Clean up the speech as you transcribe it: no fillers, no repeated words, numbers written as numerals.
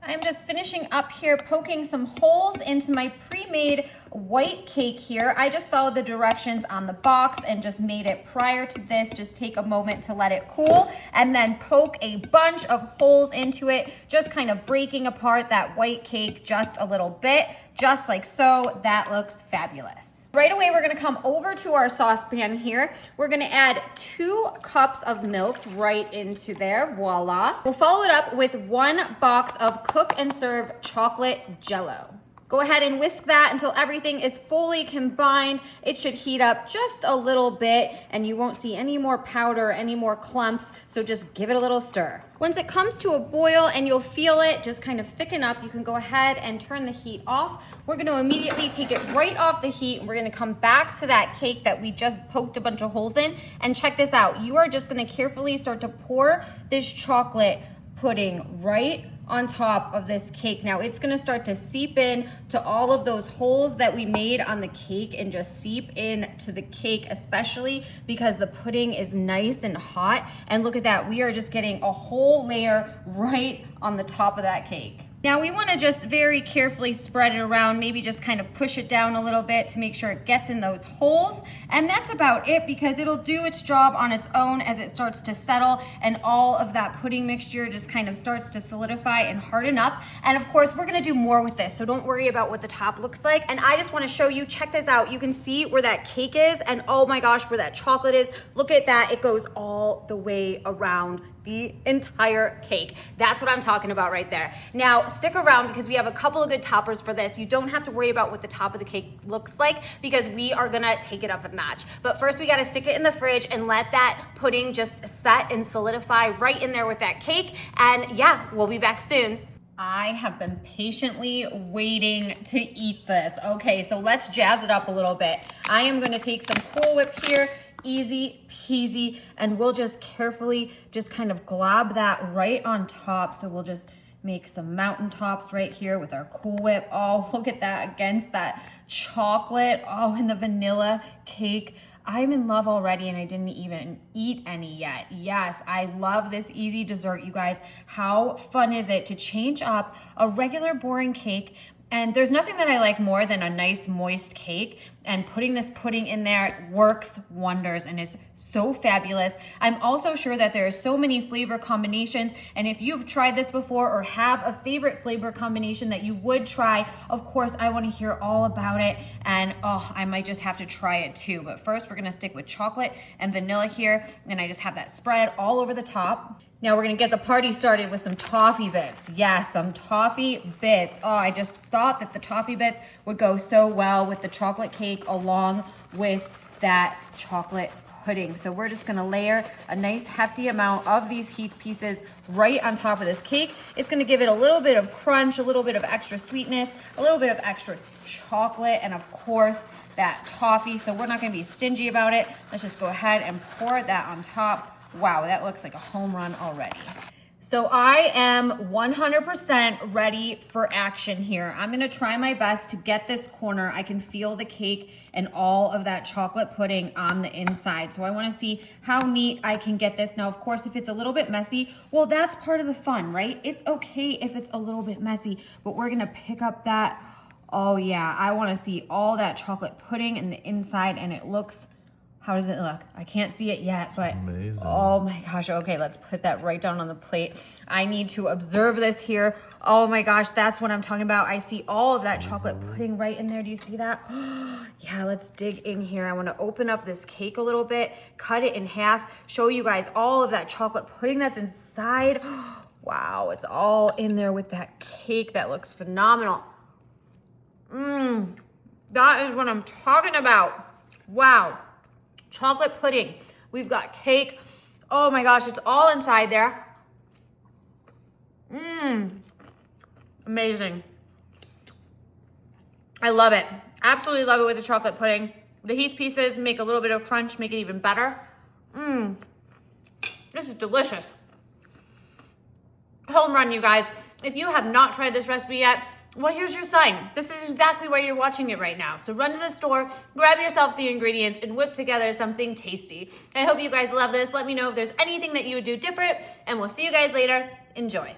I'm just finishing up here, poking some holes into my pre-made white cake here. I just followed the directions on the box and just made it prior to this. Just take a moment to let it cool and then poke a bunch of holes into it, just kind of breaking apart that white cake just a little bit. Just like so. That looks fabulous. Right away, we're gonna come over to our saucepan here. We're gonna add 2 cups of milk right into there, voila. We'll follow it up with 1 box of Cook and Serve chocolate jello. Go ahead and whisk that until everything is fully combined. It should heat up just a little bit and you won't see any more powder, any more clumps, so just give it a little stir. Once it comes to a boil and you'll feel it just kind of thicken up, you can go ahead and turn the heat off. We're gonna immediately take it right off the heat and we're gonna come back to that cake that we just poked a bunch of holes in, and check this out. You are just gonna carefully start to pour this chocolate pudding right on top of this cake. Now it's gonna start to seep in to all of those holes that we made on the cake and just seep in to the cake, especially because the pudding is nice and hot. And look at that, we are just getting a whole layer right on the top of that cake. Now we wanna just very carefully spread it around, maybe just kind of push it down a little bit to make sure it gets in those holes. And that's about it, because it'll do its job on its own as it starts to settle and all of that pudding mixture just kind of starts to solidify and harden up. And of course, we're gonna do more with this, so don't worry about what the top looks like. And I just wanna show you, check this out. You can see where that cake is, and oh my gosh, where that chocolate is. Look at that, it goes all the way around the entire cake. That's what I'm talking about right there. Now, stick around because we have a couple of good toppers for this. You don't have to worry about what the top of the cake looks like because we are gonna take it up a notch. But first we gotta stick it in the fridge and let that pudding just set and solidify right in there with that cake. And yeah, we'll be back soon. I have been patiently waiting to eat this. Okay, so let's jazz it up a little bit. I am gonna take some Cool Whip here, easy peasy, and we'll just carefully just kind of glob that right on top. So we'll just make some mountaintops right here with our Cool Whip. Oh, look at that against that chocolate. Oh, and the vanilla cake. I'm in love already and I didn't even eat any yet. Yes, I love this easy dessert, you guys. How fun is it to change up a regular boring cake? And there's nothing that I like more than a nice moist cake, and putting this pudding in there works wonders and is so fabulous. I'm also sure that there are so many flavor combinations, and if you've tried this before or have a favorite flavor combination that you would try, of course, I wanna hear all about it, and oh, I might just have to try it too. But first, we're gonna stick with chocolate and vanilla here, and I just have that spread all over the top. Now we're gonna get the party started with some toffee bits. Yes, some toffee bits. Oh, I just thought that the toffee bits would go so well with the chocolate cake along with that chocolate pudding. So we're just gonna layer a nice hefty amount of these Heath pieces right on top of this cake. It's gonna give it a little bit of crunch, a little bit of extra sweetness, a little bit of extra chocolate, and of course, that toffee. So we're not gonna be stingy about it. Let's just go ahead and pour that on top. Wow, that looks like a home run already. So I am 100% ready for action here. I'm gonna try my best to get this corner. I can feel the cake and all of that chocolate pudding on the inside. So I wanna see how neat I can get this. Now, of course, if it's a little bit messy, well, that's part of the fun, right? It's okay if it's a little bit messy, but we're gonna pick up that, oh yeah, I wanna see all that chocolate pudding in the inside, and it looks, how does it look? I can't see it yet, but amazing. Oh my gosh. Okay, let's put that right down on the plate. I need to observe this here. Oh my gosh, that's what I'm talking about. I see all of that chocolate pudding right in there. Do you see that? Yeah, let's dig in here. I wanna open up this cake a little bit, cut it in half, show you guys all of that chocolate pudding that's inside. Wow, it's all in there with that cake. That looks phenomenal. That is what I'm talking about. Wow. Chocolate pudding. We've got cake. Oh my gosh, it's all inside there. Amazing. I love it. Absolutely love it with the chocolate pudding. The Heath pieces make a little bit of crunch, make it even better. This is delicious. Home run, you guys. If you have not tried this recipe yet, well, here's your sign. This is exactly why you're watching it right now. So run to the store, grab yourself the ingredients, and whip together something tasty. I hope you guys love this. Let me know if there's anything that you would do different, and we'll see you guys later. Enjoy.